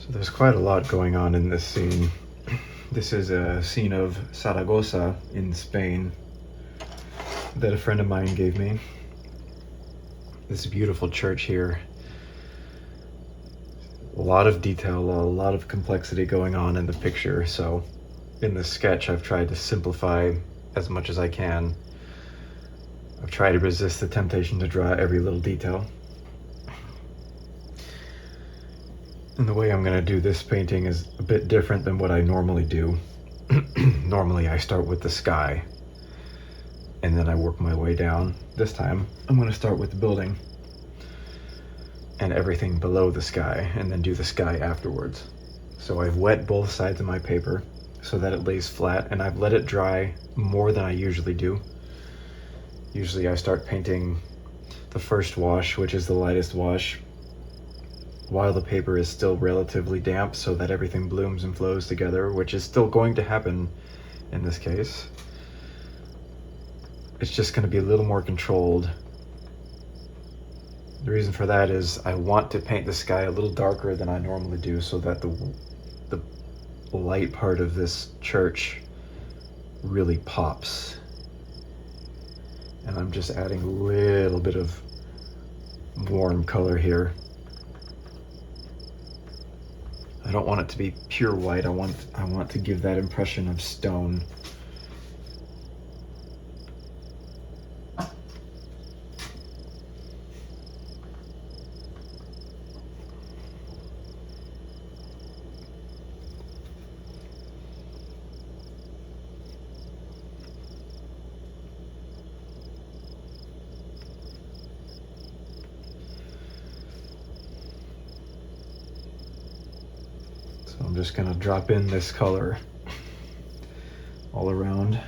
So there's quite a lot going on in this scene. This is a scene of Zaragoza in Spain that a friend of mine gave me. This beautiful church here. A lot of detail, a lot of complexity going on in the picture. So in this sketch, I've tried to simplify as much as I can. I've tried to resist the temptation to draw every little detail. And the way I'm going to do this painting is a bit different than what I normally do. Normally I start with the sky and then I work my way down. This time I'm going to start with the building and everything below the sky and then do the sky afterwards. So I've wet both sides of my paper so that it lays flat, and I've let it dry more than I usually do. Usually I start painting the first wash, which is the lightest wash, while the paper is still relatively damp so that everything blooms and flows together, which is still going to happen in this case. It's just going to be a little more controlled. The reason for that is I want to paint the sky a little darker than I normally do so that the light part of this church really pops. And I'm just adding a little bit of warm color here. I don't want it to be pure white. I want to give that impression of stone. So I'm just gonna drop in this color all around.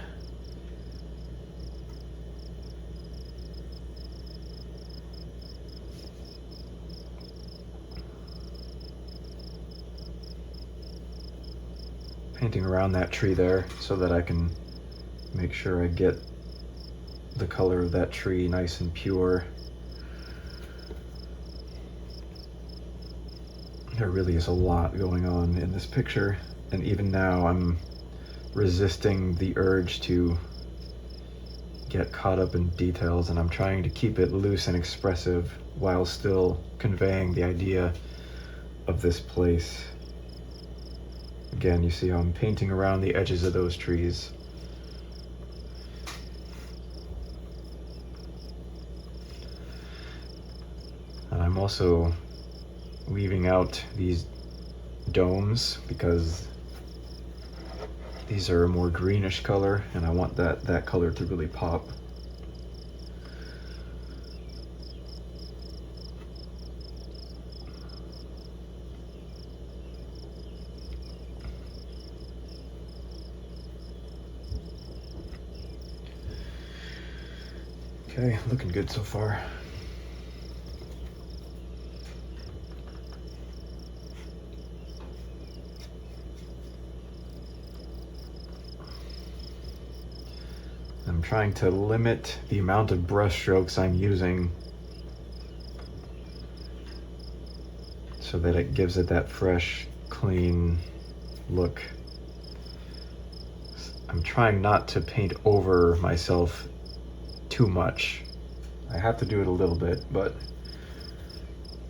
Painting around that tree there so that I can make sure I get the color of that tree nice and pure. There really is a lot going on in this picture, and even now I'm resisting the urge to get caught up in details, and I'm trying to keep it loose and expressive while still conveying the idea of this place. Again, you see how I'm painting around the edges of those trees. And I'm also weaving out these domes because these are a more greenish color and I want that color to really pop. Okay, looking good so far. I'm trying to limit the amount of brush strokes I'm using so that it gives it that fresh, clean look. I'm trying not to paint over myself too much. I have to do it a little bit, but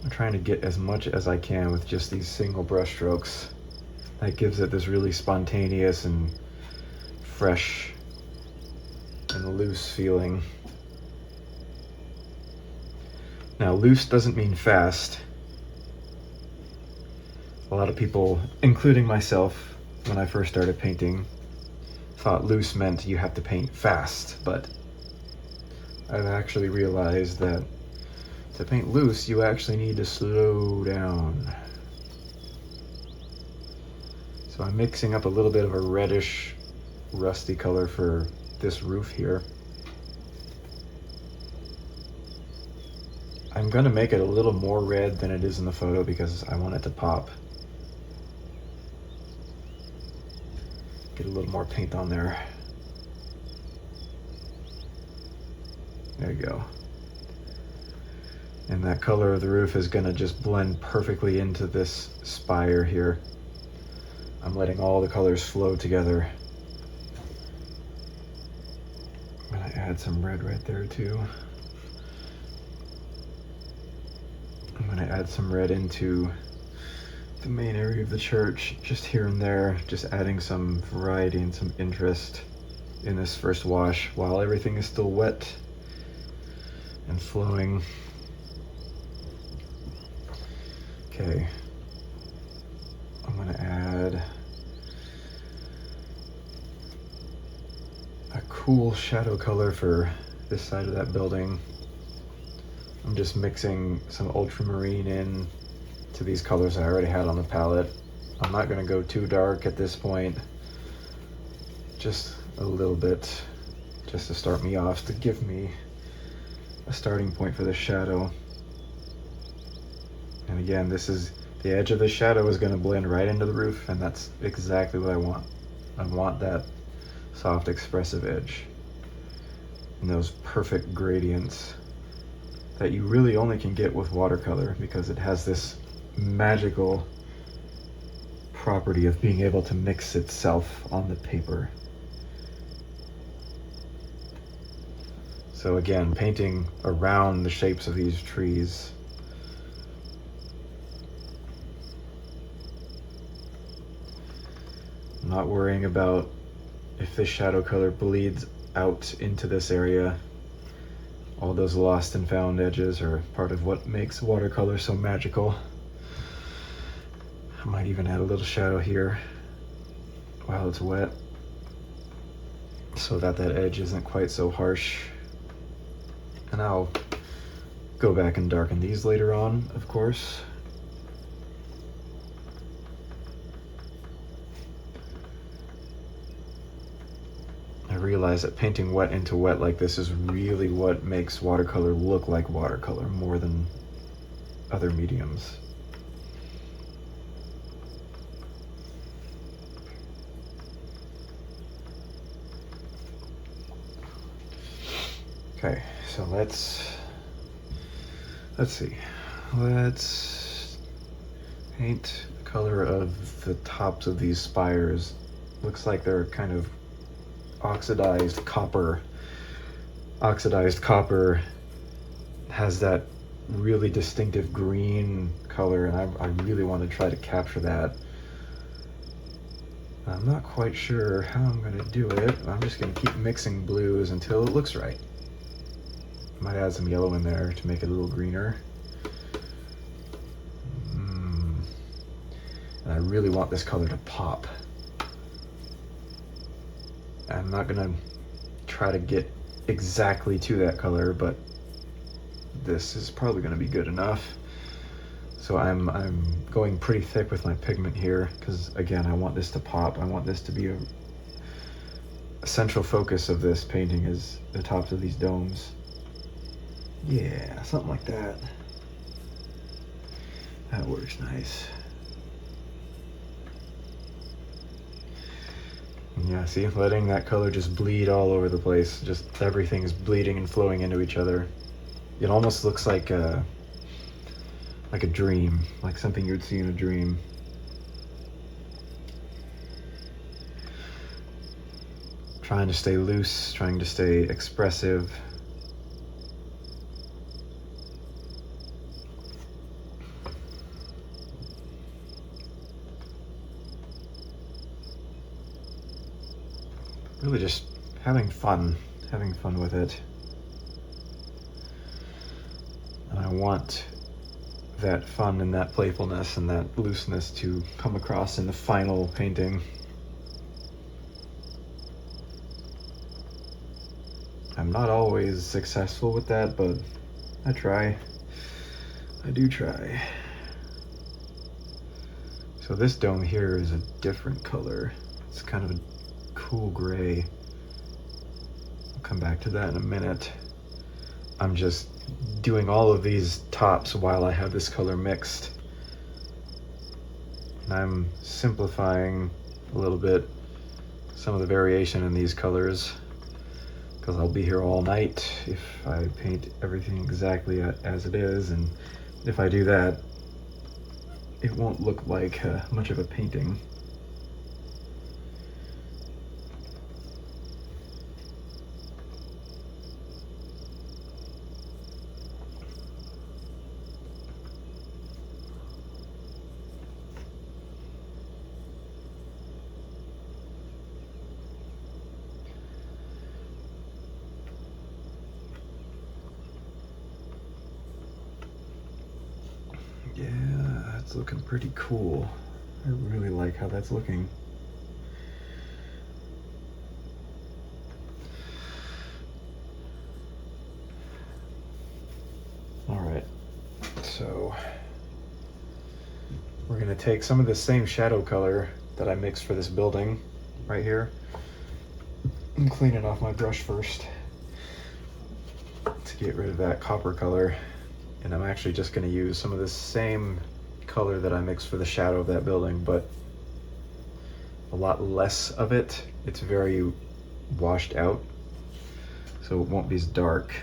I'm trying to get as much as I can with just these single brush strokes. That gives it this really spontaneous and fresh and loose feeling. Now, loose doesn't mean fast. A lot of people, including myself, when I first started painting, thought loose meant you have to paint fast, but I've actually realized that to paint loose, you actually need to slow down. So I'm mixing up a little bit of a reddish, rusty color for this roof here. I'm gonna make it a little more red than it is in the photo because I want it to pop. Get a little more paint on there. There you go. And that color of the roof is gonna just blend perfectly into this spire here. I'm letting all the colors flow together. I'm gonna add some red right there too. I'm gonna add some red into the main area of the church, just here and there, just adding some variety and some interest in this first wash while everything is still wet and flowing. Okay, I'm gonna add a cool shadow color for this side of that building. I'm just mixing some ultramarine in to these colors I already had on the palette. I'm not gonna go too dark at this point, just a little bit, just to start me off, to give me a starting point for the shadow. And again, this is the edge of the shadow is gonna blend right into the roof, and that's exactly what I want. I want that soft, expressive edge and those perfect gradients that you really only can get with watercolor, because it has this magical property of being able to mix itself on the paper. So again, painting around the shapes of these trees. I'm not worrying about if this shadow color bleeds out into this area. All those lost and found edges are part of what makes watercolor so magical. I might even add a little shadow here while it's wet, so that edge isn't quite so harsh. And I'll go back and darken these later on, of course. I realize that painting wet into wet like this is really what makes watercolor look like watercolor more than other mediums. Okay, so let's see. Let's paint the color of the tops of these spires. Looks like they're kind of oxidized copper. Oxidized copper has that really distinctive green color, and I really want to try to capture that. I'm not quite sure how I'm going to do it. I'm just going to keep mixing blues until it looks right. Might add some yellow in there to make it a little greener. And I really want this color to pop. I'm not gonna try to get exactly to that color, but this is probably gonna be good enough. So I'm going pretty thick with my pigment here, because again, I want this to pop. I want this to be a central focus of this painting, is the tops of these domes. Yeah, something like that. That works nice. Yeah, see, letting that color just bleed all over the place. Just everything is bleeding and flowing into each other. It almost looks like a dream, like something you'd see in a dream. Trying to stay loose, trying to stay expressive. Really just having fun with it. And I want that fun and that playfulness and that looseness to come across in the final painting. I'm not always successful with that, but I try. I do try. So this dome here is a different color. It's kind of a cool gray. I'll come back to that in a minute. I'm just doing all of these tops while I have this color mixed. And I'm simplifying a little bit some of the variation in these colors, because I'll be here all night if I paint everything exactly as it is, and if I do that, it won't look like much of a painting. Yeah, that's looking pretty cool. I really like how that's looking. All right, so we're gonna take some of the same shadow color that I mixed for this building right here. I'm cleaning off my brush first to get rid of that copper color. And I'm actually just going to use some of the same color that I mixed for the shadow of that building, but a lot less of it. It's very washed out, so it won't be as dark.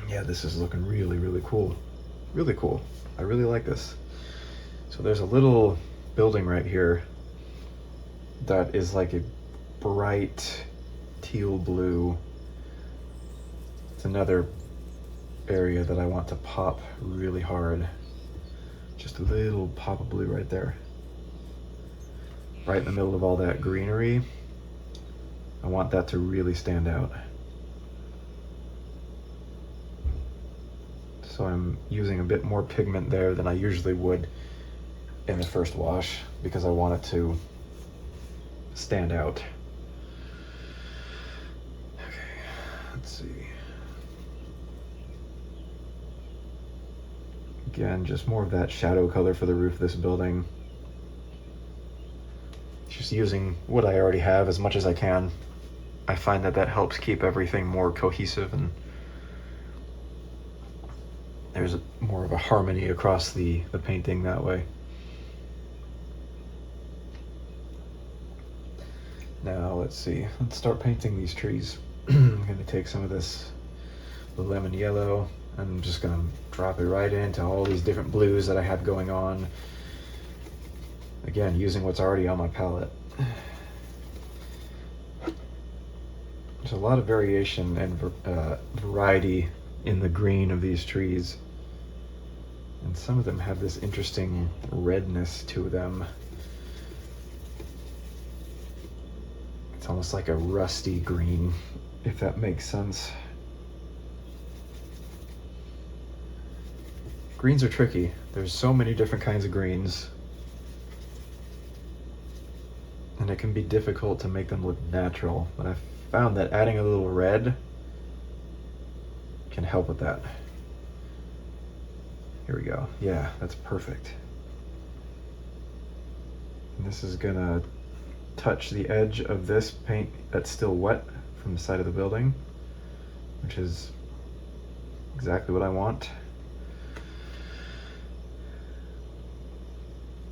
Yeah, this is looking really, really cool. Really cool. I really like this. So there's a little building right here that is like a bright teal blue. It's another area that I want to pop really hard. Just a little pop of blue right there. Right in the middle of all that greenery. I want that to really stand out. So I'm using a bit more pigment there than I usually would in the first wash because I want it to stand out. Okay, let's see. Again, just more of that shadow color for the roof of this building. Just using what I already have as much as I can. I find that that helps keep everything more cohesive, and there's more of a harmony across the painting that way. Now let's see, let's start painting these trees. I'm gonna take some of this lemon yellow, and I'm just gonna drop it right into all these different blues that I have going on. Again, using what's already on my palette. There's a lot of variation and variety in the green of these trees. And some of them have this interesting redness to them. It's almost like a rusty green, if that makes sense. Greens are tricky. There's so many different kinds of greens, and it can be difficult to make them look natural. But I've found that adding a little red can help with that. Here we go. Yeah, that's perfect. And this is gonna touch the edge of this paint that's still wet from the side of the building, which is exactly what I want.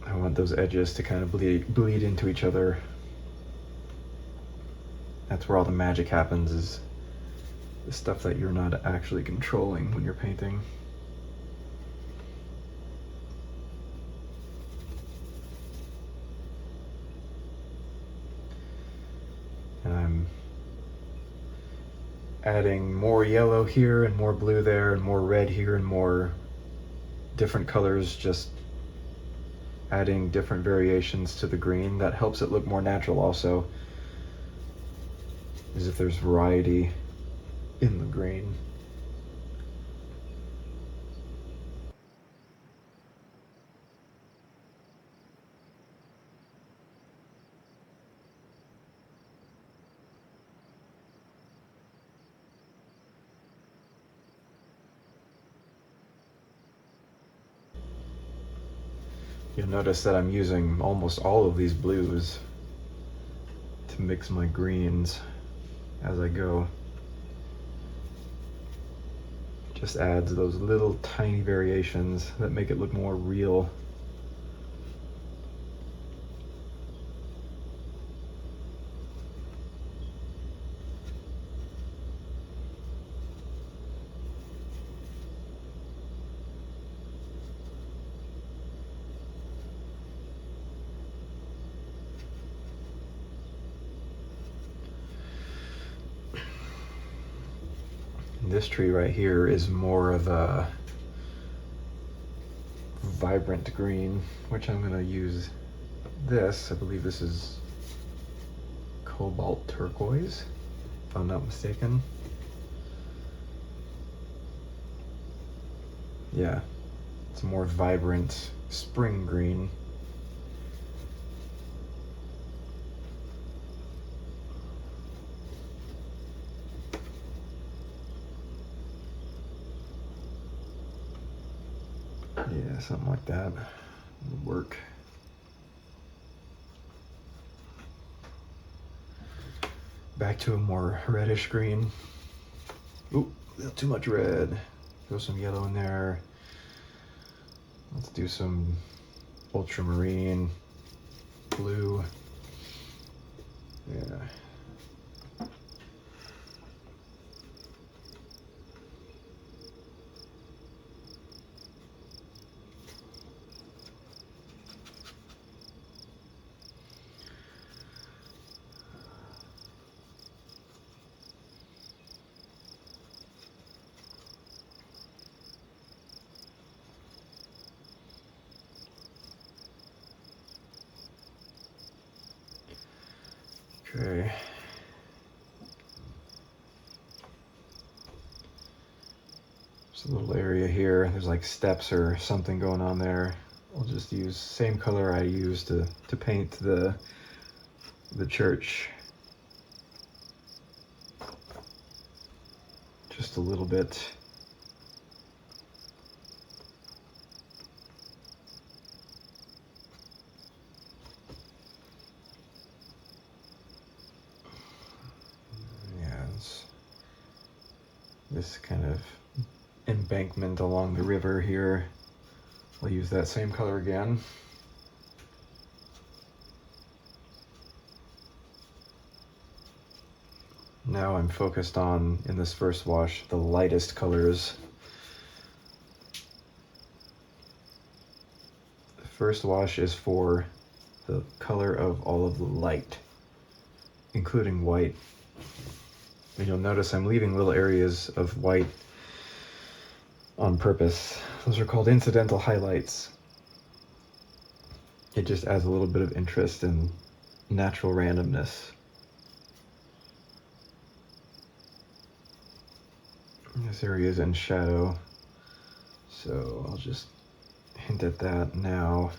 I want those edges to kind of bleed into each other. That's where all the magic happens, is the stuff that you're not actually controlling when you're painting. And I'm adding more yellow here and more blue there and more red here and more different colors, just adding different variations to the green. That helps it look more natural also, as if there's variety in the green. You'll notice that I'm using almost all of these blues to mix my greens as I go. Just adds those little tiny variations that make it look more real. this tree right here is more of a vibrant green, which I'm going to use this. I believe this is cobalt turquoise, if I'm not mistaken. Yeah, it's a more vibrant spring green. Yeah, something like that would work. Back to a more reddish green. Ooh, a little too much red. Throw some yellow in there. Let's do some ultramarine, blue. Yeah. Okay. There's a little area here. There's like steps or something going on there. I'll just use same color I used to paint the church. Just a little bit. Yeah, this kind of embankment along the river here. I'll use that same color again. Now I'm focused on, in this first wash, the lightest colors. The first wash is for the color of all of the light, including white. And you'll notice I'm leaving little areas of white on purpose. Those are called incidental highlights. It just adds a little bit of interest and natural randomness. This area is in shadow, so I'll just hint at that now.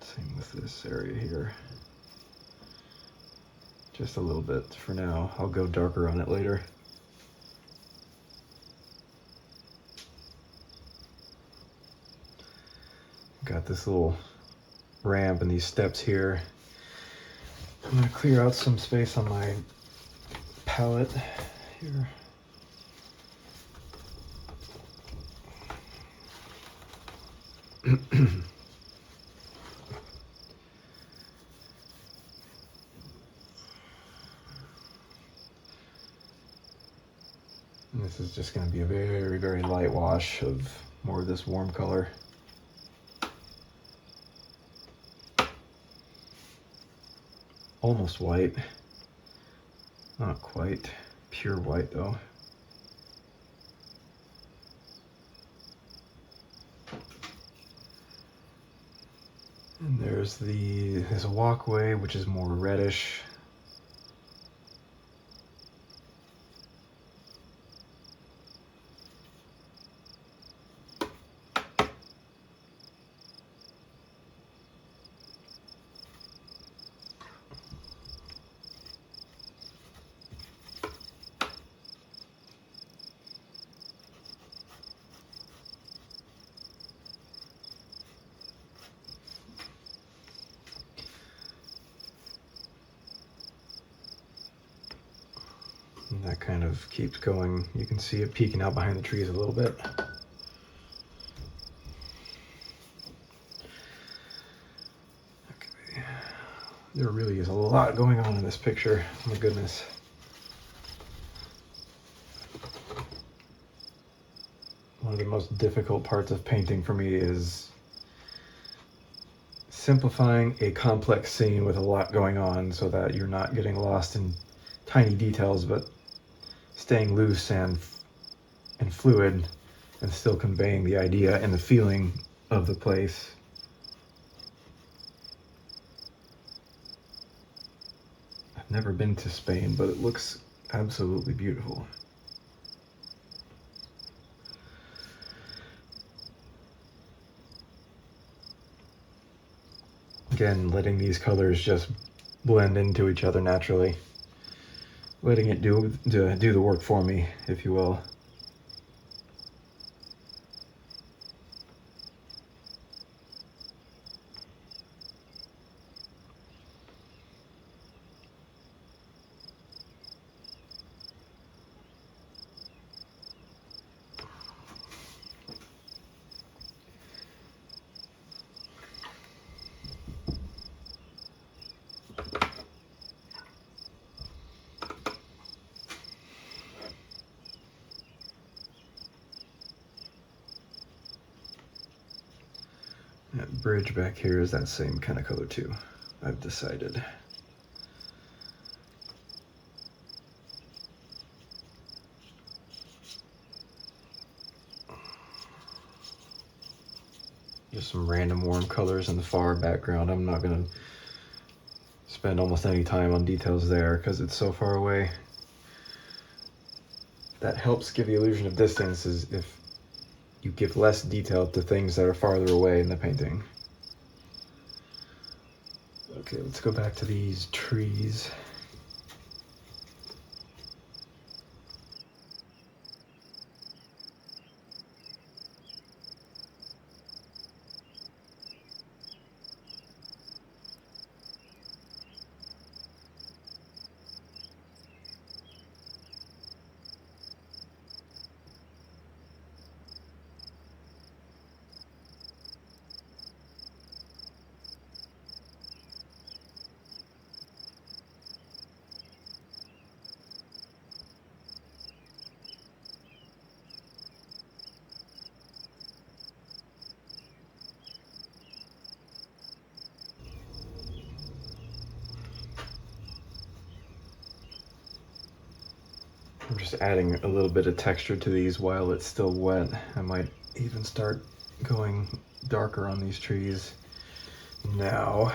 Same with this area here. Just a little bit for now. I'll go darker on it later. Got this little ramp and these steps here. I'm gonna clear out some space on my palette here. And this is just going to be a very, very light wash of more of this warm color. Almost white. Not quite pure white though. And there's a walkway which is more reddish. And that kind of keeps going. You can see it peeking out behind the trees a little bit. Okay. There really is a lot going on in this picture. Oh my goodness. One of the most difficult parts of painting for me is simplifying a complex scene with a lot going on so that you're not getting lost in tiny details, but staying loose and fluid and still conveying the idea and the feeling of the place. I've never been to Spain, but it looks absolutely beautiful. Again, letting these colors just blend into each other naturally. Letting it do the work for me, if you will. That bridge back here is that same kind of color too, I've decided. Just some random warm colors in the far background. I'm not gonna spend almost any time on details there because it's so far away. That helps give the illusion of distance, is if you give less detail to things that are farther away in the painting. Okay, let's go back to these trees. I'm just adding a little bit of texture to these while it's still wet. I might even start going darker on these trees now.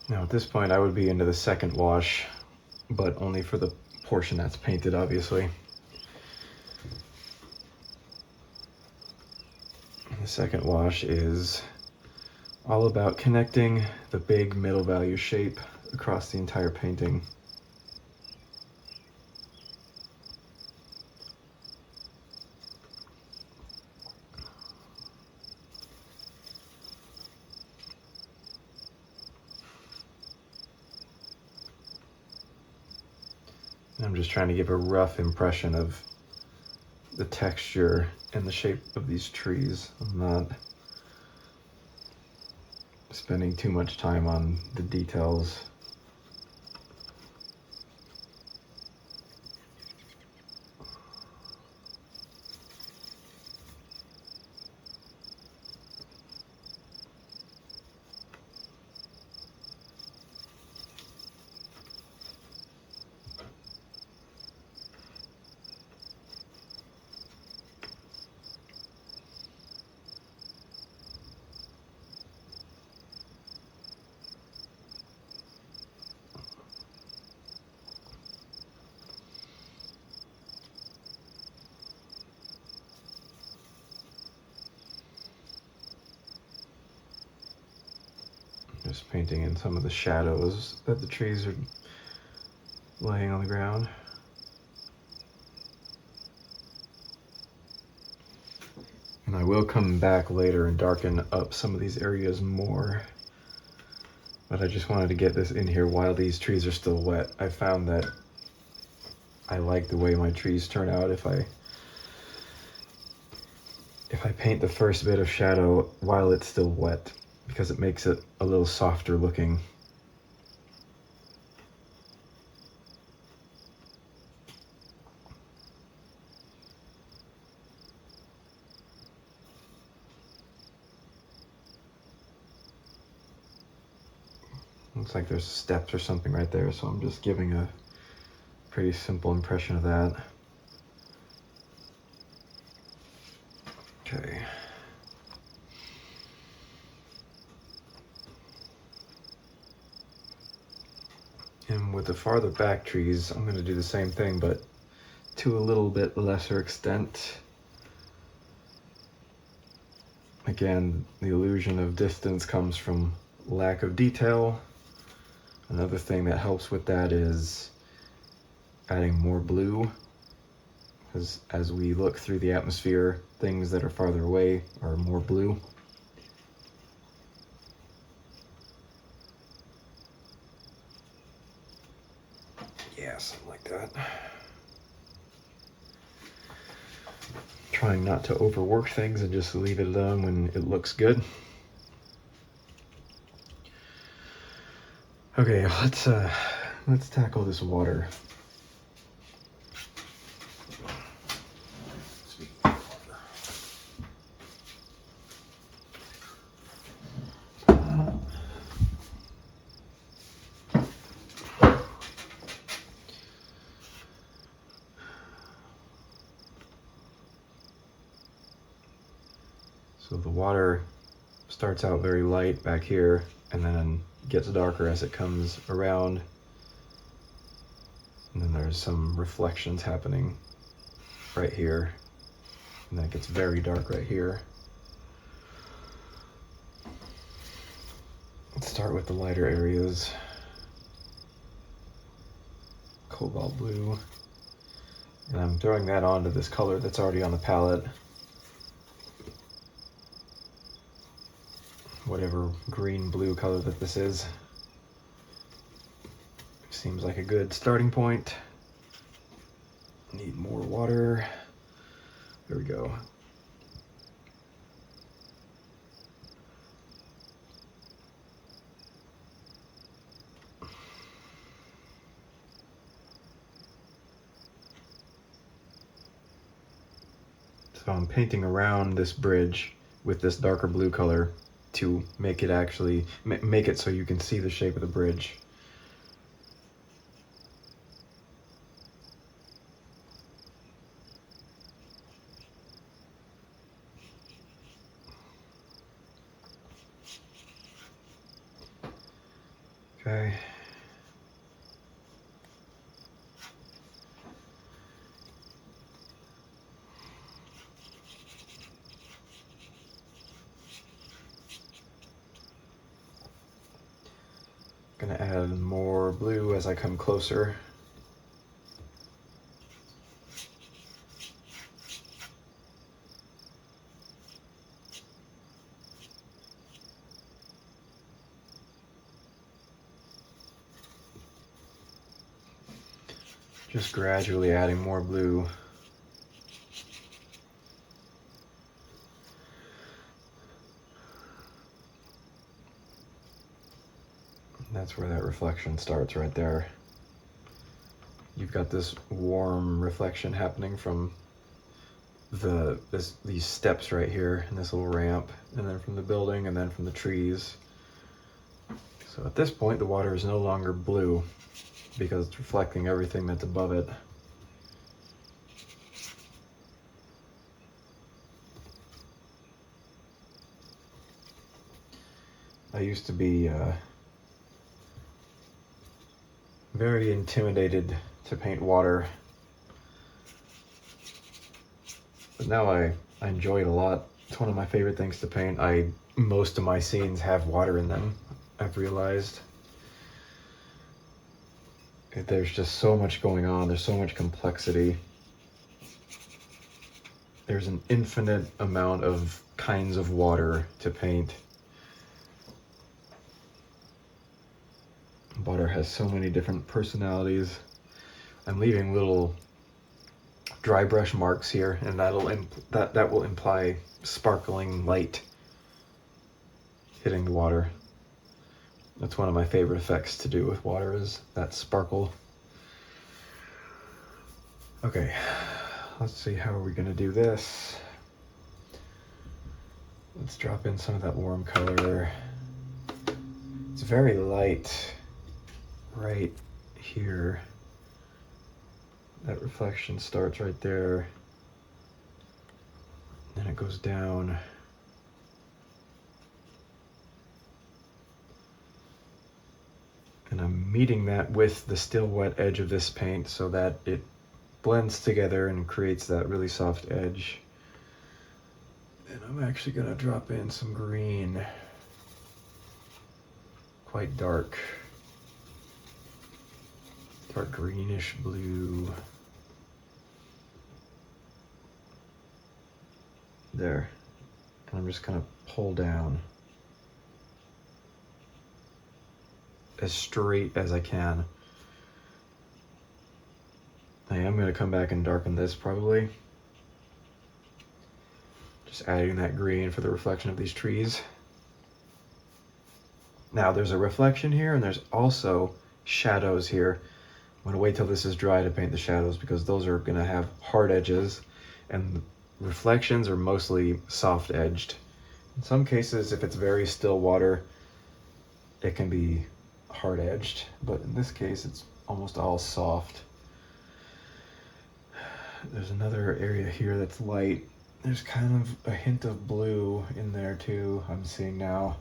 Now at this point I would be into the second wash, but only for the portion that's painted, obviously. The second wash is all about connecting the big middle value shape across the entire painting. I'm just trying to give a rough impression of the texture and the shape of these trees. I'm not spending too much time on the details. Just painting in some of the shadows that the trees are laying on the ground. will come back later and darken up some of these areas more. But I just wanted to get this in here while these trees are still wet. I found that I like the way my trees turn out if I paint the first bit of shadow while it's still wet, because it makes it a little softer looking. Looks like there's steps or something right there, so I'm just giving a pretty simple impression of that. Okay. And with the farther back trees, I'm going to do the same thing, but to a little bit lesser extent. Again, the illusion of distance comes from lack of detail. Another thing that helps with that is adding more blue, because as we look through the atmosphere, things that are farther away are more blue. Yeah, something like that. Trying not to overwork things and just leave it alone when it looks good. Okay, let's tackle this water. So the water starts out very light back here and then gets darker as it comes around. And then there's some reflections happening right here. And then it gets very dark right here. Let's start with the lighter areas. Cobalt blue. And I'm throwing that onto this color that's already on the palette. Whatever green-blue color that this is. Seems like a good starting point. Need more water. There we go. So I'm painting around this bridge with this darker blue color to make it actually, make it so you can see the shape of the bridge. Okay. Gonna add more blue as I come closer. Just gradually adding more blue. That's where that reflection starts right there. You've got this warm reflection happening from these steps right here and this little ramp, and then from the building, and then from the trees. So at this point the water is no longer blue because it's reflecting everything that's above it. I used to be very intimidated to paint water, but now I enjoy it a lot. It's one of my favorite things to paint. Most of my scenes have water in them, I've realized. There's just so much going on, there's so much complexity. there's an infinite amount of kinds of water to paint. Water has so many different personalities. I'm leaving little dry brush marks here, and that will imply sparkling light hitting the water. That's one of my favorite effects to do with water, is that sparkle. Okay, let's see, how are we gonna do this? Let's drop in some of that warm color. It's very light right here. That reflection starts right there. Then it goes down. And I'm meeting that with the still wet edge of this paint so that it blends together and creates that really soft edge. And I'm actually gonna drop in some green, quite dark greenish blue. There. And I'm just gonna pull down as straight as I can. I am gonna come back and darken this probably. Just adding that green for the reflection of these trees. Now there's a reflection here and there's also shadows here. I'm gonna wait till this is dry to paint the shadows because those are gonna have hard edges, and reflections are mostly soft edged. In some cases, if it's very still water, it can be hard edged, but in this case, it's almost all soft. There's another area here that's light. There's kind of a hint of blue in there too, I'm seeing now.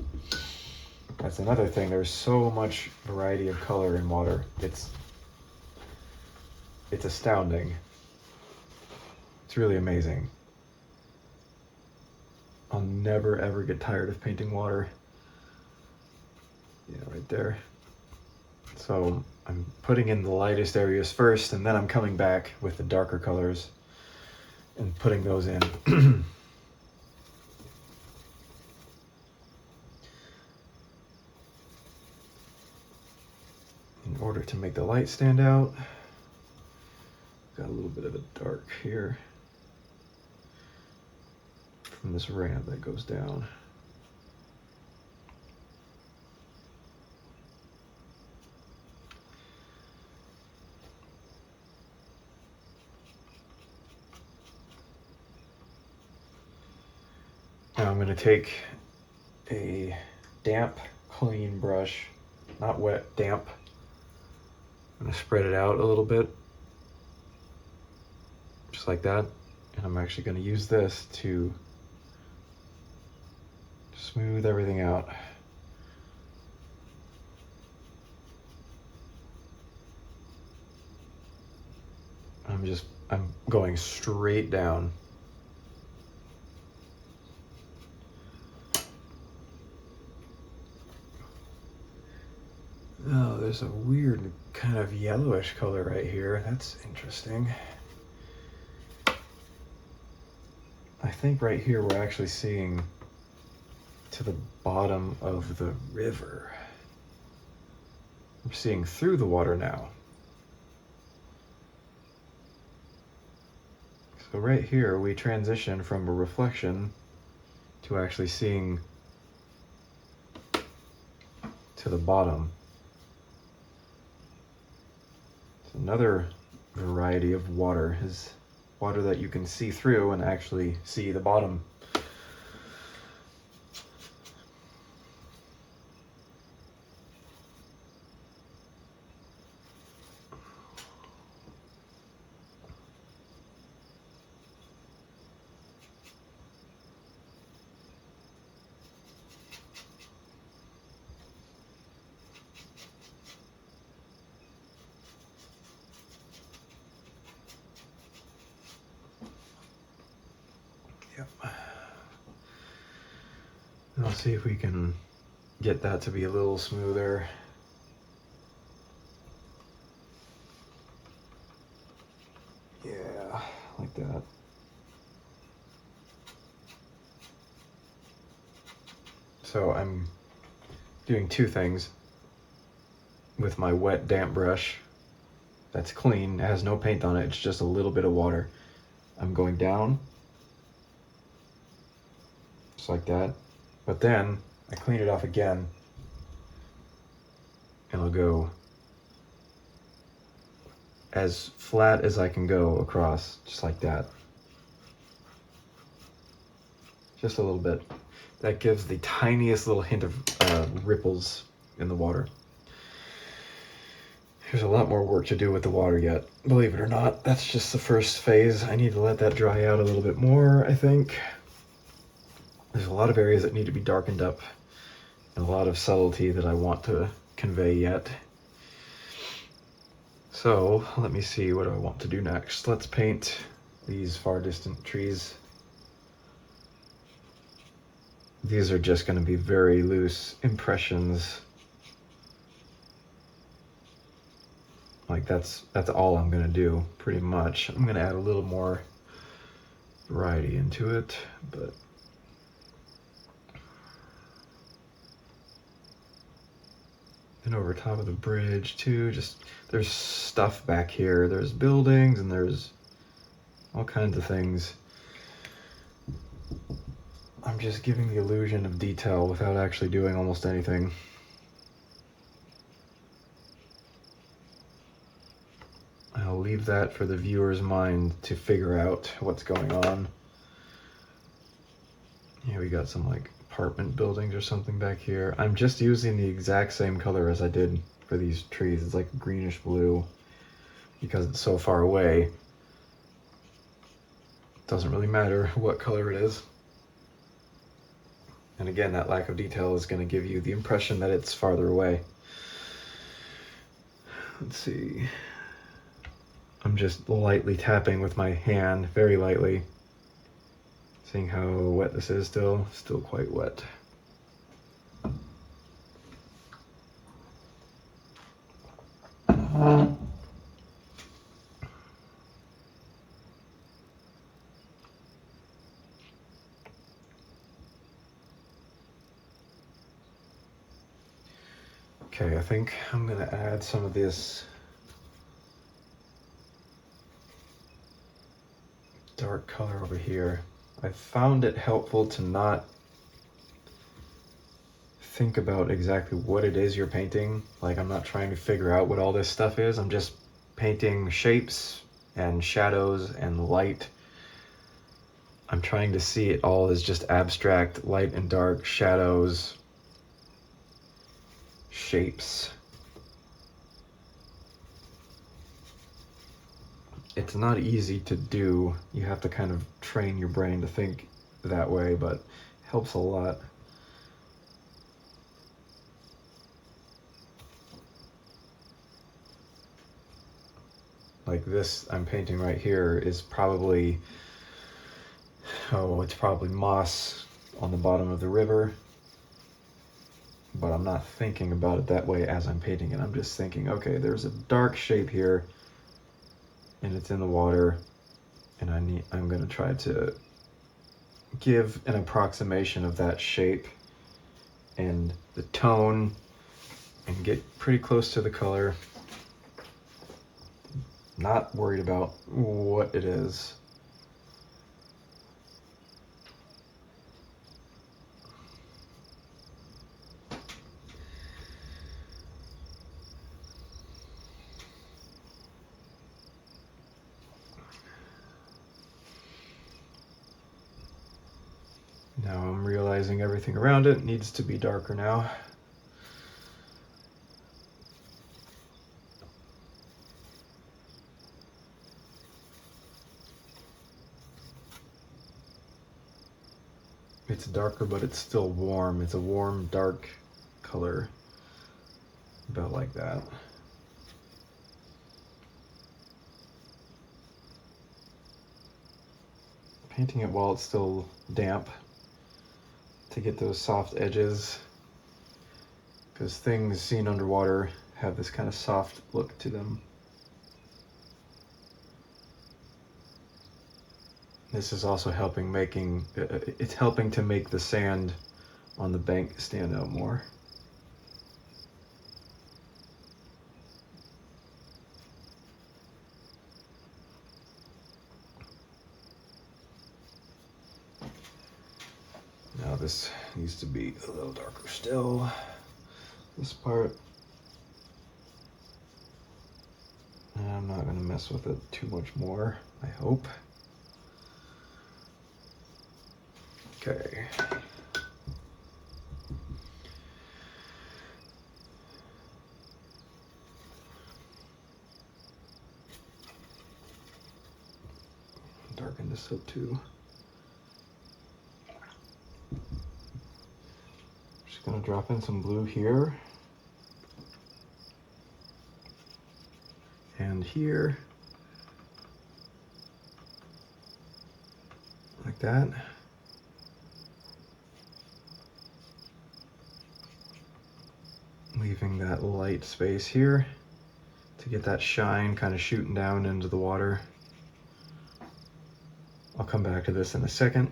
That's another thing, there's so much variety of color in water. It's astounding. It's really amazing. I'll never ever get tired of painting water. Yeah, right there. So I'm putting in the lightest areas first, and then I'm coming back with the darker colors and putting those in. In order to make the light stand out, got a little bit of a dark here from this ramp that goes down. Now I'm going to take a damp, clean brush, not wet, damp. I'm going to spread it out a little bit, just like that. And I'm actually going to use this to smooth everything out. I'm going straight down. Oh, there's a weird kind of yellowish color right here. That's interesting. I think right here we're actually seeing to the bottom of the river. I'm seeing through the water now. So right here we transition from a reflection to actually seeing to the bottom. So another variety of water is water that you can see through and actually see the bottom. And I'll see if we can get that to be a little smoother. Yeah, like that. So I'm doing two things with my wet damp brush that's clean, it has no paint on it, it's just a little bit of water. I'm going down, just like that, but then I clean it off again and I'll go as flat as I can go across, just like that. Just a little bit. That gives the tiniest little hint of ripples in the water. There's a lot more work to do with the water yet, believe it or not. That's just the first phase. I need to let that dry out a little bit more, I think. There's a lot of areas that need to be darkened up and a lot of subtlety that I want to convey yet. So let me see, what do I want to do next? Let's paint these far distant trees. These are just going to be very loose impressions. Like that's all I'm going to do, pretty much. I'm going to add a little more variety into it, but and over top of the bridge too, just there's stuff back here. There's buildings and there's all kinds of things. I'm just giving the illusion of detail without actually doing almost anything. I'll leave that for the viewer's mind to figure out what's going on. Yeah, we got some like apartment buildings or something back here. I'm just using the exact same color as I did for these trees. It's like greenish blue because it's so far away. It doesn't really matter what color it is. And again, that lack of detail is going to give you the impression that it's farther away. Let's see. I'm just lightly tapping with my hand, very lightly. Seeing how wet this is still quite wet. Okay, I think I'm gonna add some of this dark color over here. I found it helpful to not think about exactly what it is you're painting. Like, I'm not trying to figure out what all this stuff is. I'm just painting shapes and shadows and light. I'm trying to see it all as just abstract light and dark shadows, shapes. It's not easy to do. You have to kind of train your brain to think that way, but it helps a lot. Like this I'm painting right here is probably, it's probably moss on the bottom of the river. But I'm not thinking about it that way as I'm painting it. I'm just thinking, okay, there's a dark shape here and it's in the water, and I'm gonna try to give an approximation of that shape and the tone and get pretty close to the color. Not worried about what it is. Now I'm realizing everything around it needs to be darker now. It's darker, but it's still warm. It's a warm, dark color, about like that. Painting it while it's still damp to get those soft edges, because things seen underwater have this kind of soft look to them. This is also helping it's helping to make the sand on the bank stand out more. Now this needs to be a little darker still. This part. And I'm not gonna mess with it too much more, I hope. Okay. Darken this up too. Just gonna drop in some blue here. And here. Like that. Leaving that light space here to get that shine kind of shooting down into the water. I'll come back to this in a second.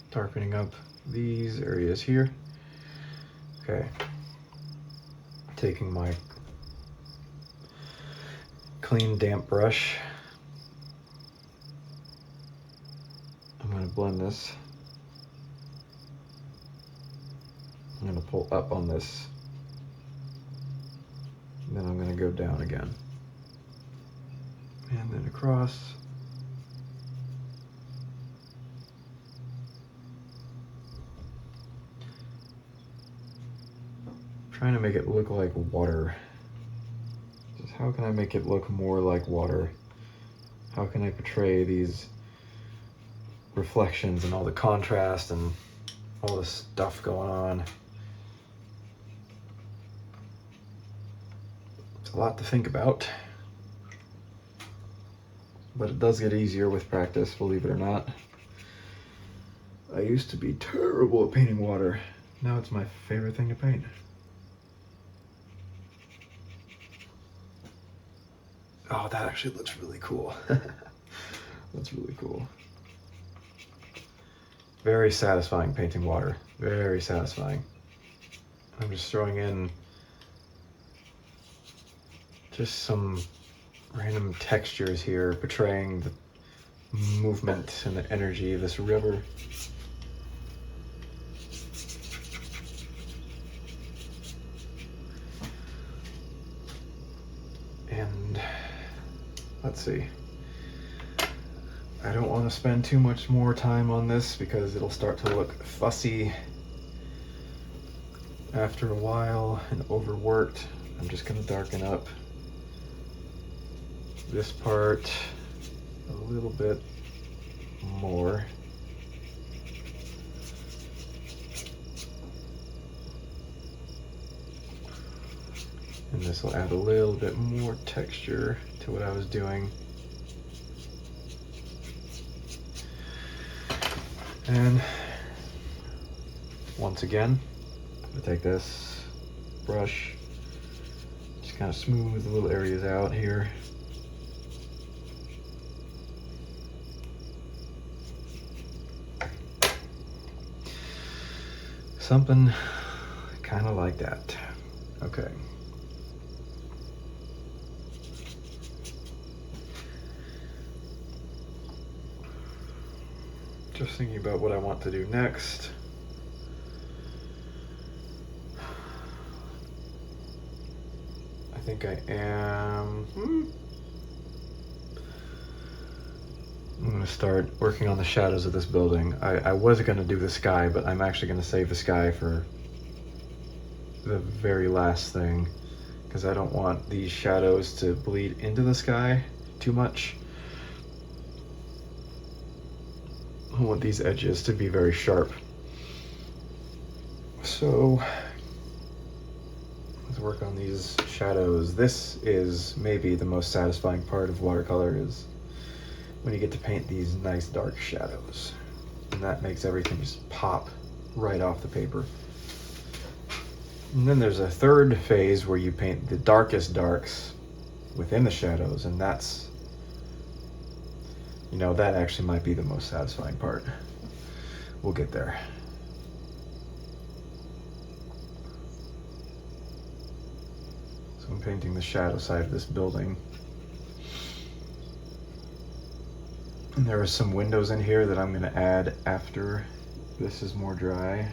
Darkening up these areas here. Okay. Taking my clean damp brush. I'm going to blend this. I'm going to pull up on this. And then I'm going to go down again. And then across. Trying to make it look like water. Just how can I make it look more like water? How can I portray these reflections and all the contrast and all the stuff going on? It's a lot to think about, but it does get easier with practice, believe it or not. I used to be terrible at painting water. Now it's my favorite thing to paint. Oh, that actually looks really cool. That's really cool. Very satisfying painting water. Very satisfying. I'm just throwing in just some random textures here, portraying the movement and the energy of this river. And let's see. I don't want to spend too much more time on this because it'll start to look fussy after a while and overworked. I'm just going to darken up this part a little bit more. And this will add a little bit more texture to what I was doing. And once again, I'm gonna take this brush, just kind of smooth the little areas out here. Something kind of like that. Okay. Just thinking about what I want to do next. I think I am. I'm going to start working on the shadows of this building. I was going to do the sky, but I'm actually going to save the sky for the very last thing, because I don't want these shadows to bleed into the sky too much. I want these edges to be very sharp. So let's work on these shadows. This is maybe the most satisfying part of watercolor, is when you get to paint these nice dark shadows. And that makes everything just pop right off the paper. And then there's a third phase where you paint the darkest darks, within the shadows, and that's, you know, that actually might be the most satisfying part. We'll get there. So I'm painting the shadow side of this building. And there are some windows in here that I'm going to add after this is more dry.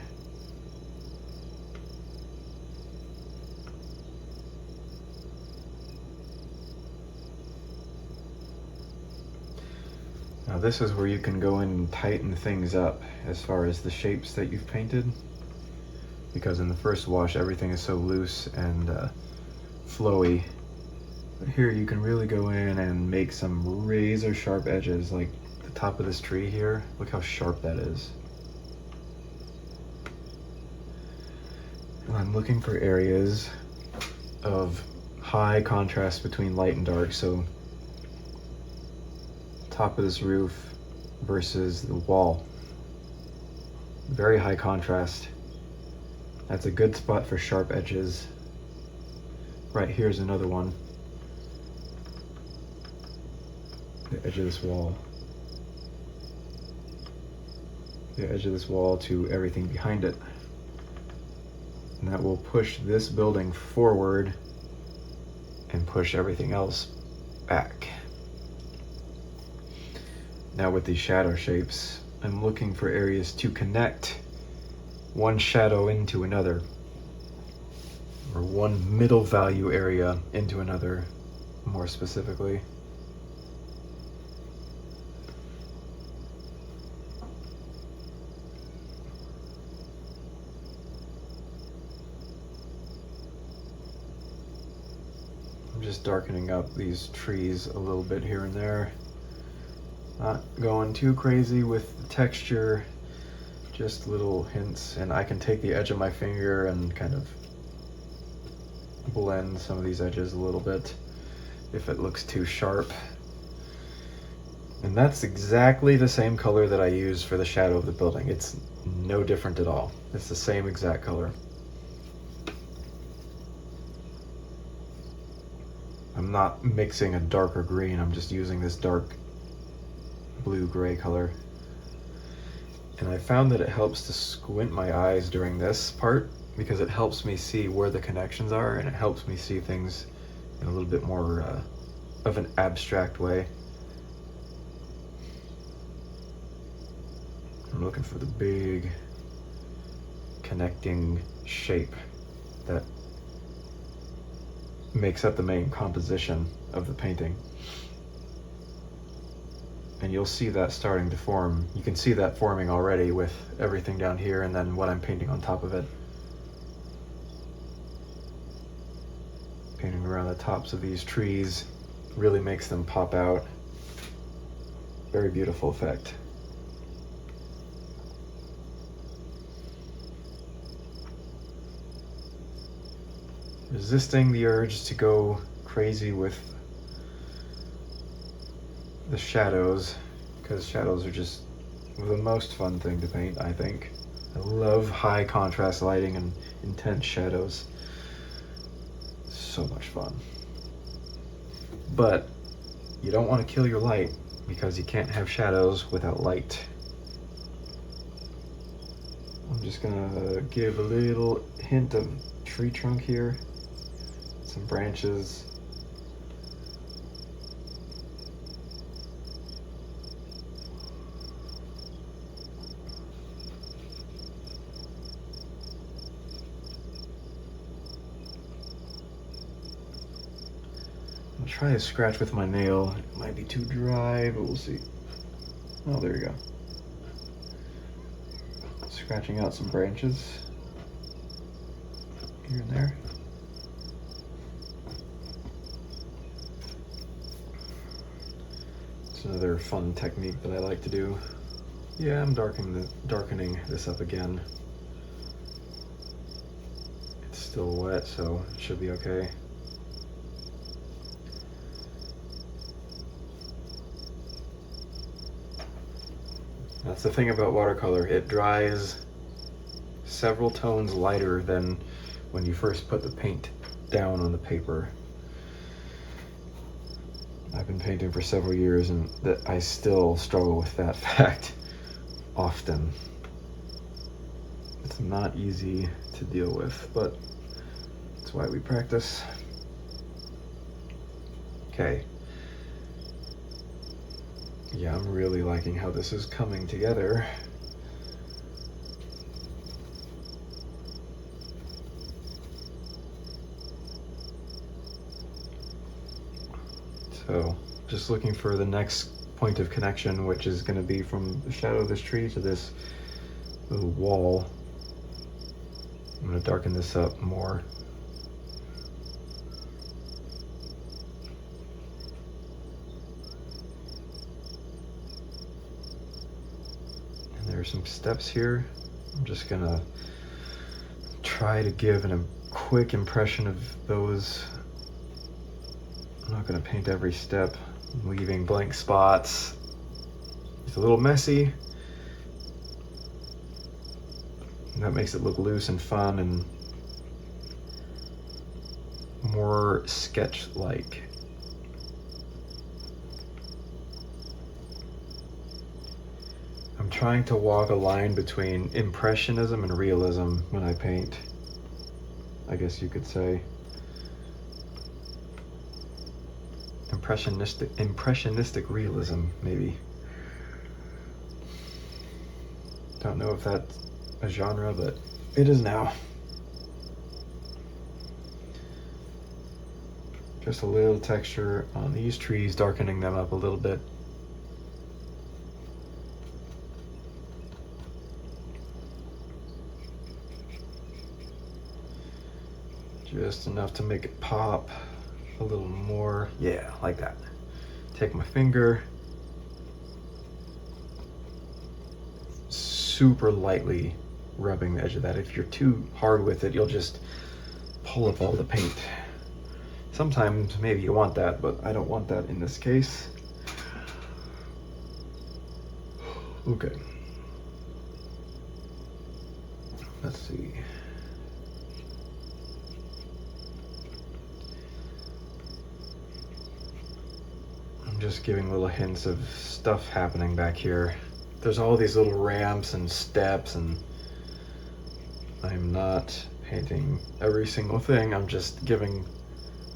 Now this is where you can go in and tighten things up as far as the shapes that you've painted, because in the first wash everything is so loose and flowy. But here you can really go in and make some razor sharp edges, like the top of this tree here. Look how sharp that is. And I'm looking for areas of high contrast between light and dark. So top of this roof versus the wall. Very high contrast. That's a good spot for sharp edges. Right here's another one. The edge of this wall. The edge of this wall to everything behind it. And that will push this building forward and push everything else back. Now with these shadow shapes, I'm looking for areas to connect one shadow into another, or one middle value area into another, more specifically. I'm just darkening up these trees a little bit here and there. Not going too crazy with the texture, just little hints, and I can take the edge of my finger and kind of blend some of these edges a little bit if it looks too sharp. And that's exactly the same color that I used for the shadow of the building. It's no different at all. It's the same exact color. I'm not mixing a darker green, I'm just using this dark blue-gray color. And I found that it helps to squint my eyes during this part, because it helps me see where the connections are, and it helps me see things in a little bit more of an abstract way. I'm looking for the big connecting shape that makes up the main composition of the painting. And you'll see that starting to form. You can see that forming already with everything down here and then what I'm painting on top of it. Painting around the tops of these trees really makes them pop out. Very beautiful effect. Resisting the urge to go crazy with the shadows, because shadows are just the most fun thing to paint, I think. I love high contrast lighting and intense shadows. So much fun. But you don't want to kill your light, because you can't have shadows without light. I'm just gonna give a little hint of tree trunk here, some branches. I'll try to scratch with my nail. It might be too dry, but we'll see. Oh, there you go. Scratching out some branches here and there. It's another fun technique that I like to do. Yeah, I'm darkening this up again. It's still wet, so it should be okay. That's the thing about watercolor. It dries several tones lighter than when you first put the paint down on the paper. been painting for several years, and that I still struggle with that fact often. It's not easy to deal with, but that's why we practice. Okay. Yeah, I'm really liking how this is coming together. So, just looking for the next point of connection, which is going to be from the shadow of this tree to this little wall. I'm going to darken this up more. And there are some steps here. I'm just going to try to give a quick impression of those. I'm not going to paint every step, I'm leaving blank spots. It's a little messy. And that makes it look loose and fun and more sketch-like. I'm trying to walk a line between impressionism and realism when I paint, I guess you could say. Impressionistic realism, maybe. Don't know if that's a genre, but it is now. Just a little texture on these trees, darkening them up a little bit. Just enough to make it pop a little more. Yeah, like that. Take my finger, super lightly rubbing the edge of that. If you're too hard with it, you'll just pull up all the paint. Sometimes maybe you want that, but I don't want that in this case. Okay. Let's see. I'm just giving little hints of stuff happening back here. There's all these little ramps and steps, and I'm not painting every single thing. I'm just giving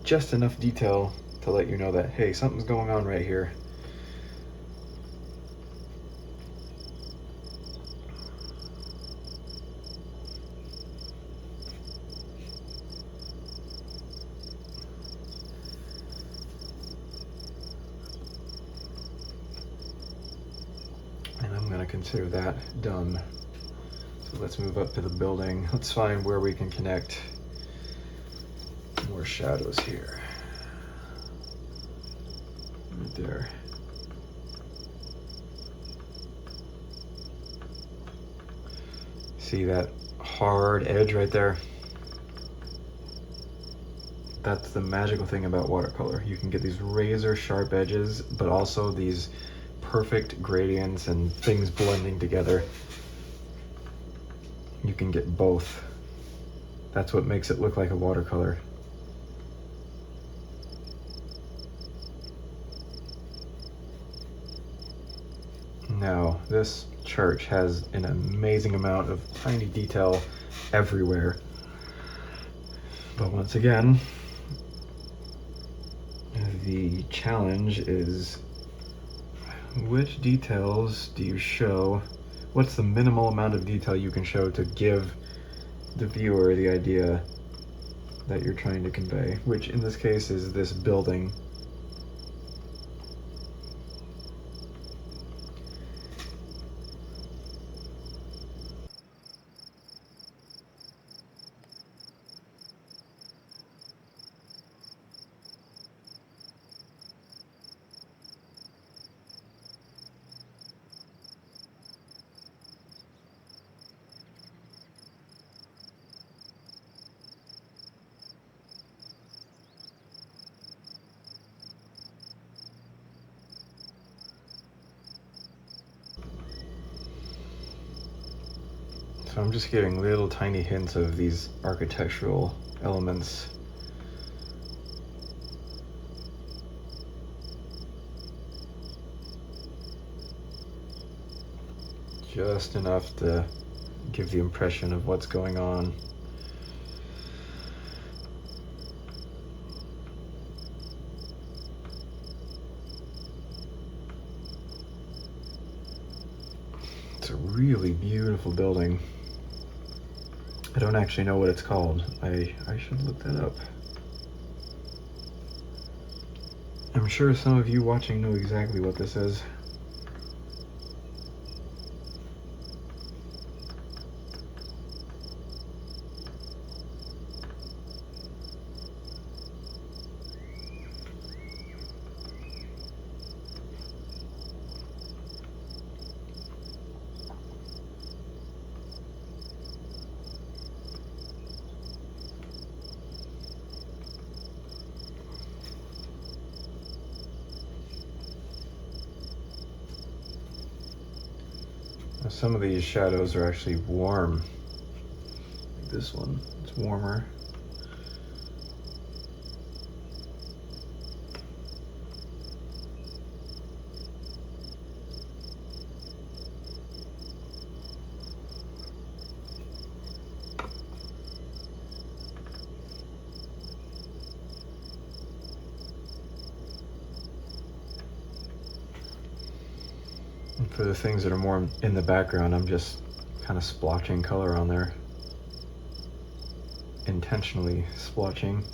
just enough detail to let you know that, hey, something's going on right here. And I'm going to consider that done. So let's move up to the building. Let's find where we can connect more shadows here. Right there. See that hard edge right there? That's the magical thing about watercolor. You can get these razor sharp edges, but also these perfect gradients and things blending together. You can get both. That's what makes it look like a watercolor. Now, this church has an amazing amount of tiny detail everywhere. But once again, the challenge is which details do you show? What's the minimal amount of detail you can show to give the viewer the idea that you're trying to convey, which in this case is this building. So I'm just giving little tiny hints of these architectural elements. just enough to give the impression of what's going on. It's a really beautiful building. I don't actually know what it's called. I should look that up. I'm sure some of you watching know exactly what this is. Now, some of these shadows are actually warm. Like this one, it's warmer. And for the things that are more in the background, I'm just kind of splotching color on there. Intentionally splotching.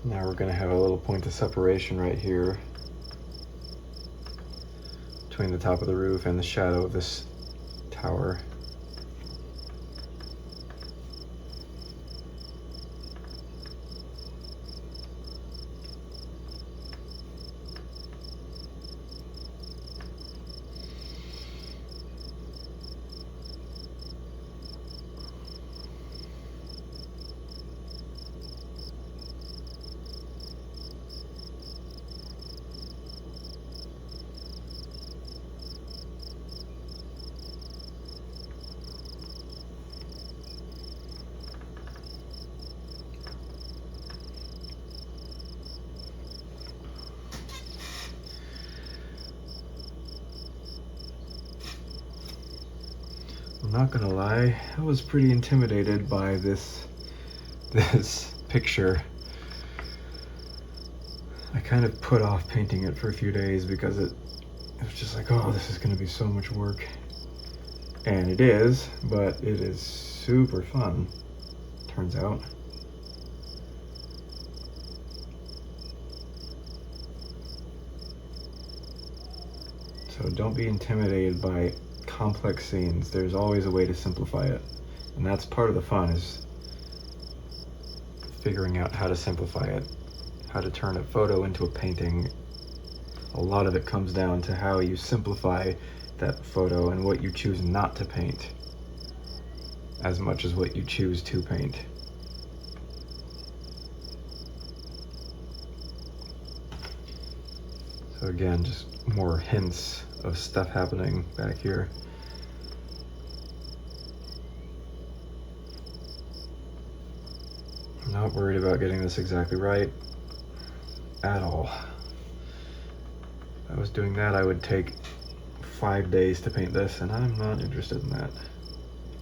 Now we're going to have a little point of separation right here between the top of the roof and the shadow of this tower. I'm not gonna lie, I was pretty intimidated by this picture. I kind of put off painting it for a few days because it was just like, oh, this is gonna be so much work. And it is, but it is super fun, turns out. So don't be intimidated by complex scenes. There's always a way to simplify it. And that's part of the fun, is figuring out how to simplify it, how to turn a photo into a painting. A lot of it comes down to how you simplify that photo and what you choose not to paint, as much as what you choose to paint. So again, just more hints of stuff happening back here. I'm not worried about getting this exactly right at all. If I was doing that, I would take 5 days to paint this, and I'm not interested in that.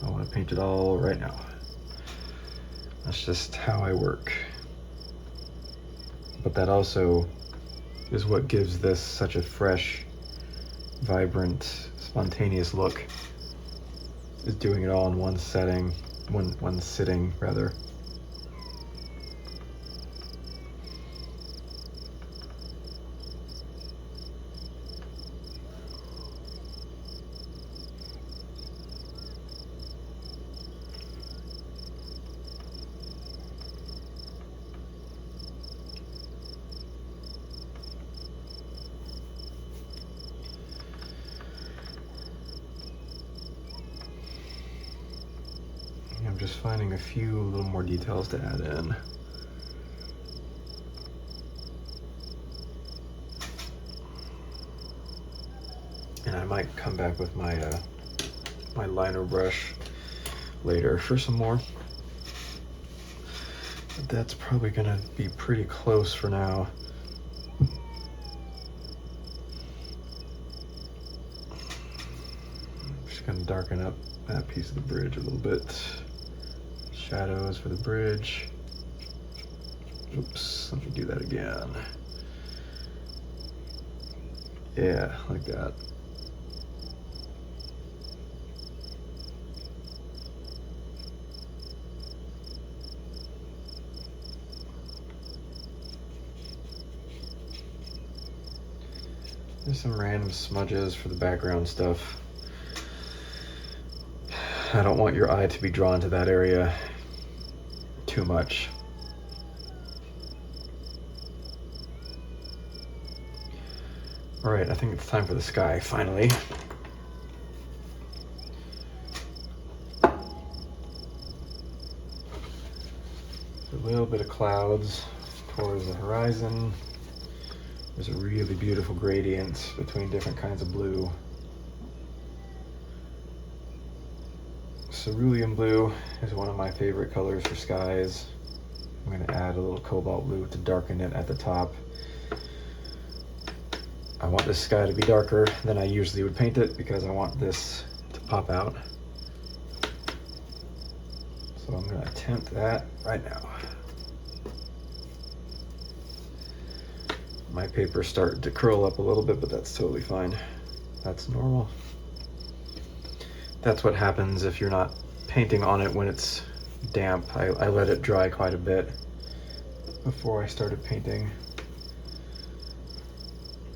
I want to paint it all right now. That's just how I work. But that also is what gives this such a fresh, vibrant, spontaneous look, is doing it all in one setting, one sitting rather. I'm just finding a few little more details to add in. And I might come back with my my liner brush later for some more. But that's probably gonna be pretty close for now. I'm just gonna darken up that piece of the bridge a little bit. Shadows for the bridge. Oops, let me do that again. Yeah, like that. There's some random smudges for the background stuff. I don't want your eye to be drawn to that area too much. All right, I think it's time for the sky, finally. A little bit of clouds towards the horizon. There's a really beautiful gradient between different kinds of blue. Cerulean blue is one of my favorite colors for skies. I'm going to add a little cobalt blue to darken it at the top. I want this sky to be darker than I usually would paint it because I want this to pop out. So I'm going to attempt that right now. My paper's starting to curl up a little bit, but that's totally fine. That's normal. That's what happens if you're not painting on it when it's damp. I let it dry quite a bit before I started painting.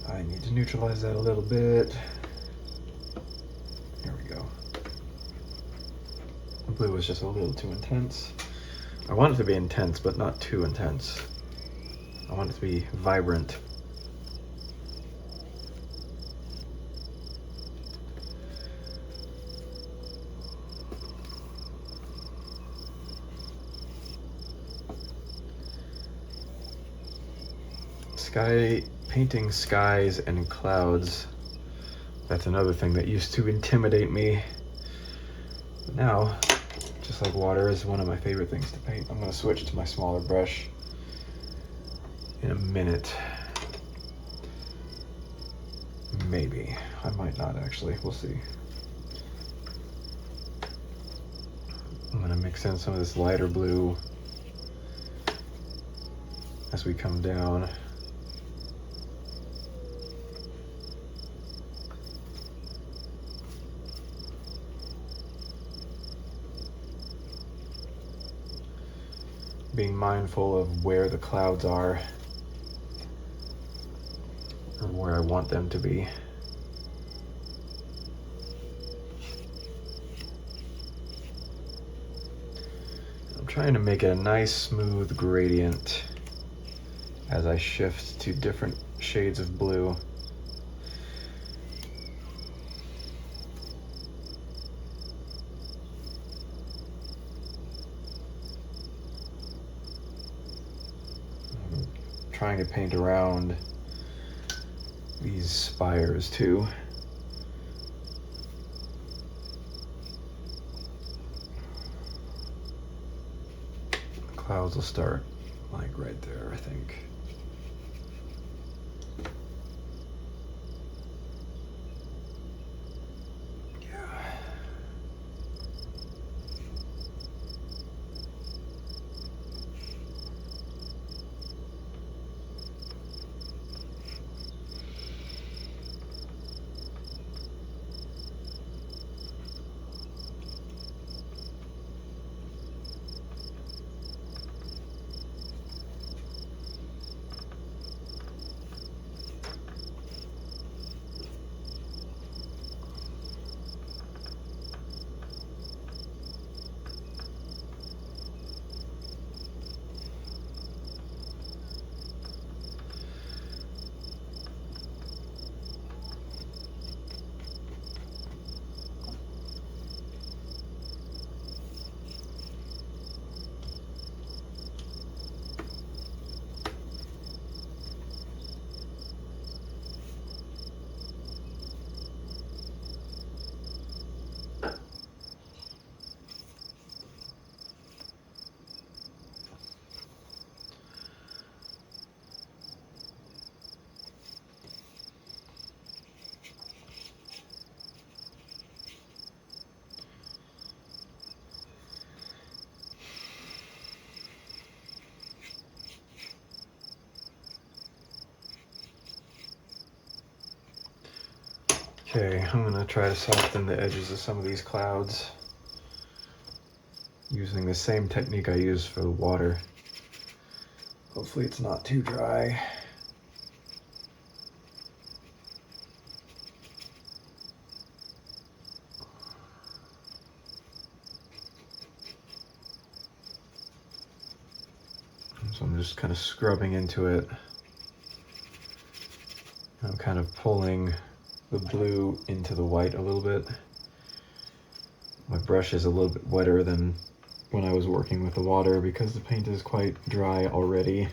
I need to neutralize that a little bit. There we go. The blue was just a little too intense. I want it to be intense, but not too intense. I want it to be vibrant. Painting skies and clouds, that's another thing that used to intimidate me. But now, just like water is one of my favorite things to paint. I'm going to switch to my smaller brush in a minute. Maybe. I might not actually. We'll see. I'm going to mix in some of this lighter blue as we come down. Being mindful of where the clouds are, or where I want them to be. I'm trying to make it a nice smooth gradient as I shift to different shades of blue. Trying to paint around these spires too. The clouds will start like right there, I think. Okay, I'm gonna try to soften the edges of some of these clouds using the same technique I used for the water. Hopefully it's not too dry. So I'm just kind of scrubbing into it. I'm kind of pulling the blue into the white a little bit. My brush is a little bit wetter than when I was working with the water because the paint is quite dry already.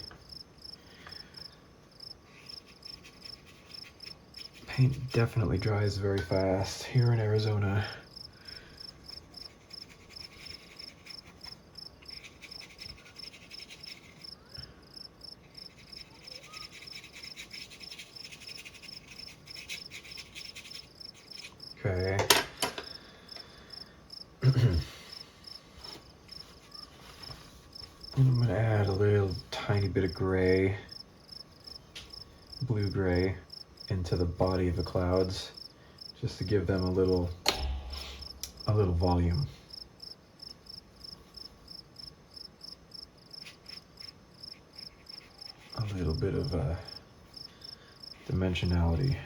Paint definitely dries very fast here in Arizona. Okay. I'm gonna add a little tiny bit of gray, blue gray, into the body of the clouds, just to give them a little volume. A little bit of dimensionality.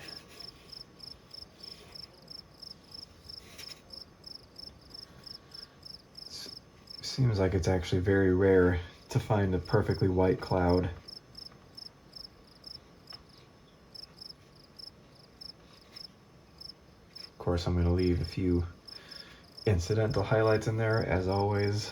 Seems like it's actually very rare to find a perfectly white cloud. Of course, I'm going to leave a few incidental highlights in there, as always.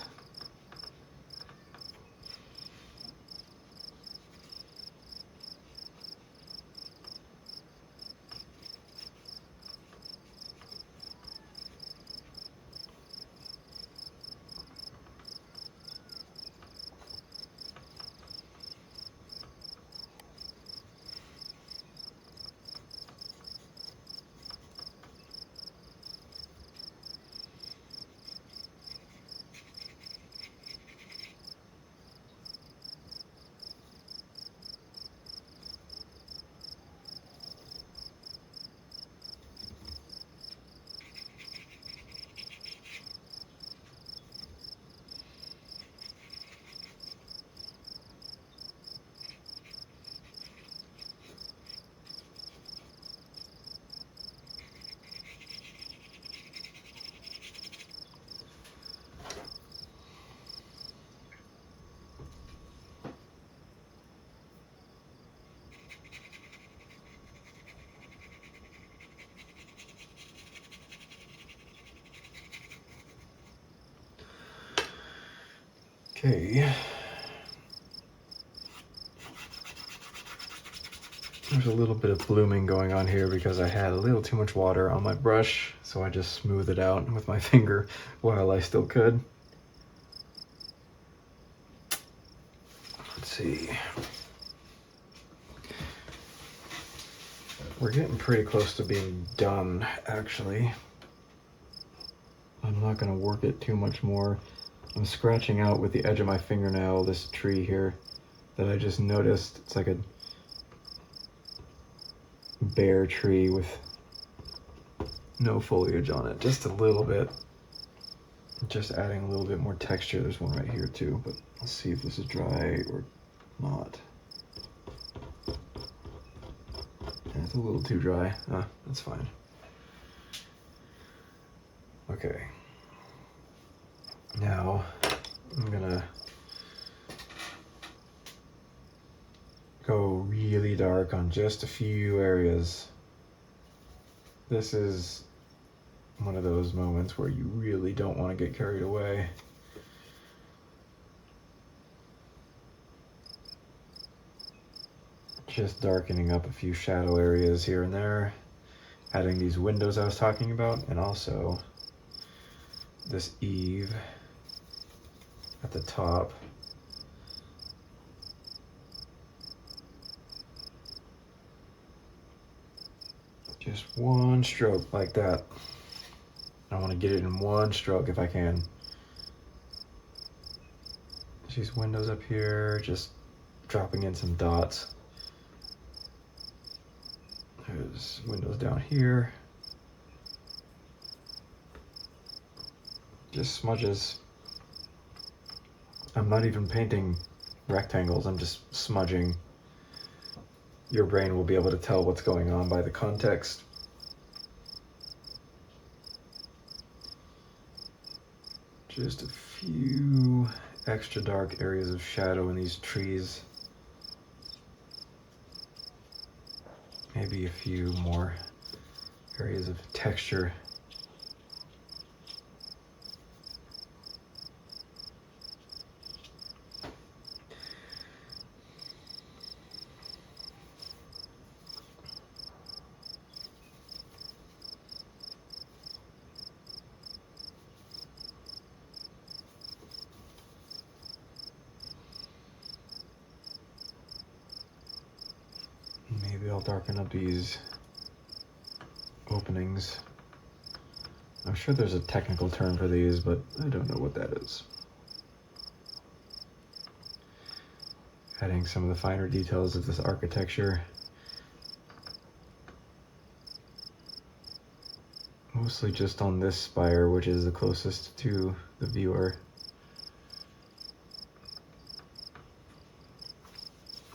Okay. There's a little bit of blooming going on here because I had a little too much water on my brush, so I just smoothed it out with my finger while I still could. Let's see. We're getting pretty close to being done, actually. I'm not going to work it too much more. I'm scratching out with the edge of my fingernail this tree here that I just noticed. It's like a bare tree with no foliage on it, just a little bit. Just adding a little bit more texture. There's one right here too, but let's see if this is dry or not. Yeah, it's a little too dry. That's fine. Okay. Now I'm gonna go really dark on just a few areas. This is one of those moments where you really don't want to get carried away. Just darkening up a few shadow areas here and there, adding these windows I was talking about, and also this eave at the top. Just one stroke like that. I want to get it in one stroke if I can. These windows up here, just dropping in some dots. There's windows down here. just smudges. I'm not even painting rectangles, I'm just smudging. Your brain will be able to tell what's going on by the context. Just a few extra dark areas of shadow in these trees. Maybe a few more areas of texture. Maybe I'll darken up these openings. I'm sure there's a technical term for these, but I don't know what that is. Adding some of the finer details of this architecture. Mostly just on this spire, which is the closest to the viewer.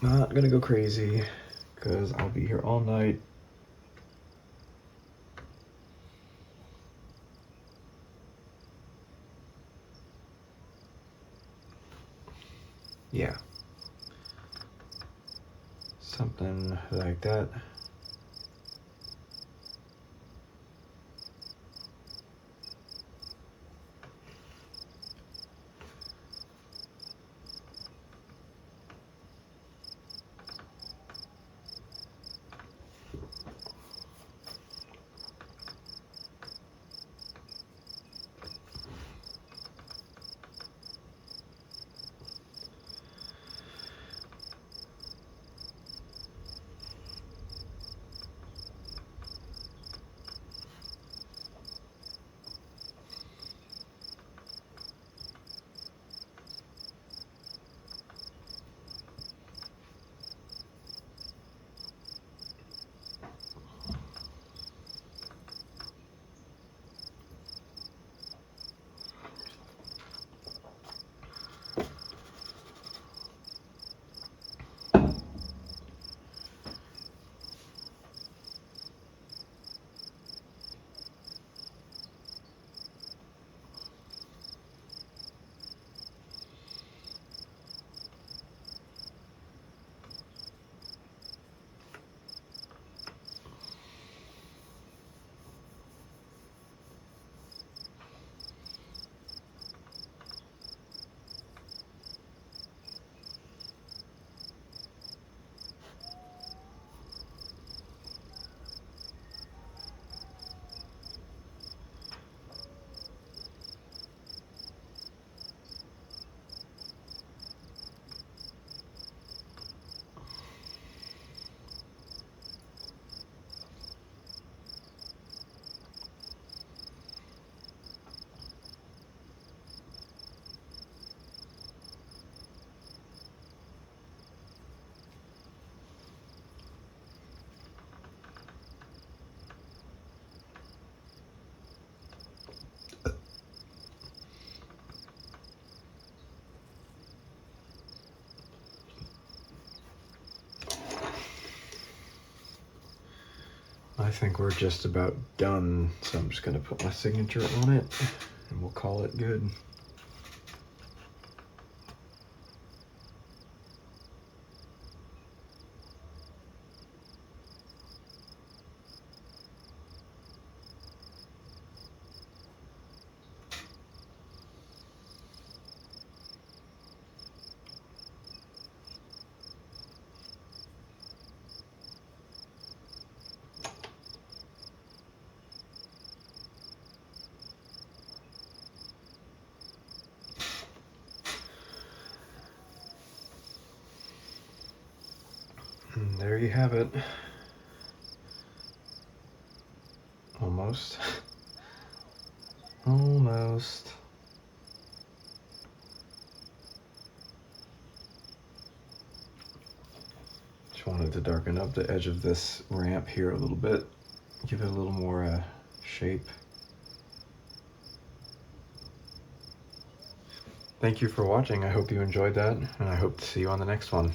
Not gonna go crazy, because I'll be here all night. Yeah. Something like that. I think we're just about done, so I'm just gonna put my signature on it and we'll call it good. And there you have it. Almost. Almost. Just wanted to darken up the edge of this ramp here a little bit. Give it a little more shape. Thank you for watching. I hope you enjoyed that, and I hope to see you on the next one.